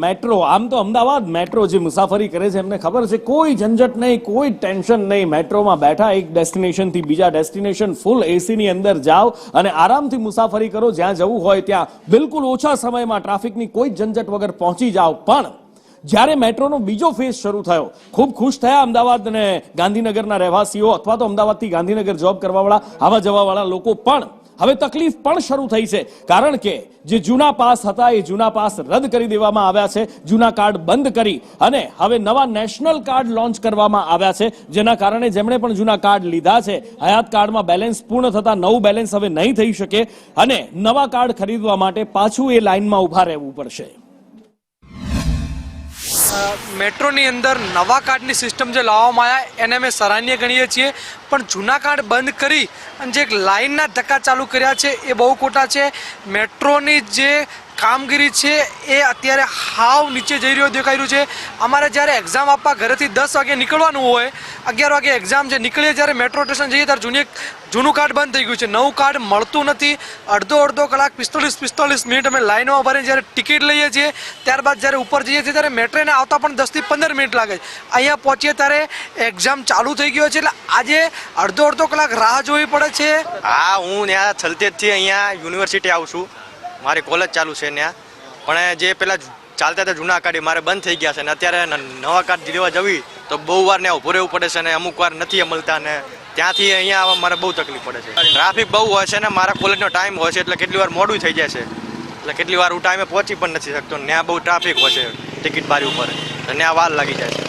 Metro આમ તો Ahmedabad metro જે મુસાફરી કરે છે એમને ખબર છે કોઈ ઝંઝટ નહીં, કોઈ ટેન્શન નહીં. મેટ્રોમાં બેઠા એક ડેસ્ટિનેશન થી બીજા ડેસ્ટિનેશન ફૂલ એસી ની અંદર જાઓ અને આરામથી મુસાફરી કરો. જ્યાં જવું હોય ત્યાં બિલકુલ ઓછા સમયમાં ટ્રાફિકની કોઈ ઝંઝટ વગર પહોંચી જાઓ. પણ જ્યારે મેટ્રોનો બીજો ફેઝ શરૂ થયો, ખૂબ ખુશ થયા અમદાવાદ અને ગાંધીનગરના રહેવાસીઓ અથવા તો અમદાવાદથી ગાંધીનગર જોબ કરવાવાળા, આવા જવાવાળા લોકો. પણ હવે તકલીફ પણ શરૂ થઈ છે, કારણ કે જે જૂના પાસ હતા એ જૂના પાસ રદ કરી દેવામાં આવ્યા છે. જૂના કાર્ડ બંધ કરી અને હવે નવા નેશનલ કાર્ડ લોન્ચ કરવામાં આવ્યા છે, જેના કારણે જેમણે પણ જૂના કાર્ડ લીધા છે, હયાત કાર્ડમાં બેલેન્સ પૂર્ણ થતા નવું બેલેન્સ હવે નહીં થઈ શકે અને નવા કાર્ડ ખરીદવા માટે પાછું એ લાઇનમાં ઊભા રહેવું પડશે. મેટ્રોની અંદર નવા કાર્ડની સિસ્ટમ જે લાવવામાં આવ્યા એને અમે સરાહનીય ગણીએ છીએ, પણ જૂના કાર્ડ બંધ કરી અને જે લાઇનના ધક્કા ચાલુ કર્યા છે એ બહુ ખોટા છે. મેટ્રોની જે કામગીરી છે એ અત્યારે હાવ નીચે જઈ રહ્યો દેખાઈ રહ્યું છે. અમારે જ્યારે એક્ઝામ આપવા ઘરેથી 10 વાગે નીકળવાનું હોય, 11 વાગે એક્ઝામ છે, નીકળીએ જ્યારે મેટ્રો સ્ટેશન જઈએ ત્યારે જૂનું કાર્ડ બંધ થઈ ગયું છે, નવું કાર્ડ મળતું નથી. અડધો કલાક 45 મિનિટ અમે લાઇનમાં ઉભા રહીને જ્યારે ટિકિટ લઈએ છીએ, ત્યારબાદ જ્યારે ઉપર જઈએ છીએ ત્યારે મેટ્રોને આવતા પણ 10 થી 15 મિનિટ લાગે છે. અહીંયા પહોંચીએ ત્યારે એક્ઝામ ચાલુ થઈ ગયો છે, એટલે આજે અડધો કલાક રાહ જોવી પડે છે. હા, હું ત્યાં છલતેજથી અહીંયા યુનિવર્સિટી આવું છું, મારી કોલેજ ચાલુ છે ત્યાં. પણ જે પેલા ચાલતા હતા જૂના કાર્ડ મારે બંધ થઈ ગયા છે ને અત્યારે નવા કાર્ડ લેવા જવી તો બહુ વાર ને ઊભું રહેવું પડે છે ને અમુક વાર નથી મળતા ને ત્યાંથી અહીંયા આવવા મારે બહુ તકલીફ પડે છે. ટ્રાફિક બહુ હોય છે ને મારા કોલેજનો ટાઈમ હોય છે, એટલે કેટલી વાર મોડું થઈ જાય છે, એટલે કેટલી વાર હું ટાઈમે પહોંચી પણ નથી શકતો. ત્યાં બહુ ટ્રાફિક હોય છે ટિકિટ બારી ઉપર, અને ત્યાં વાર લાગી જાય છે.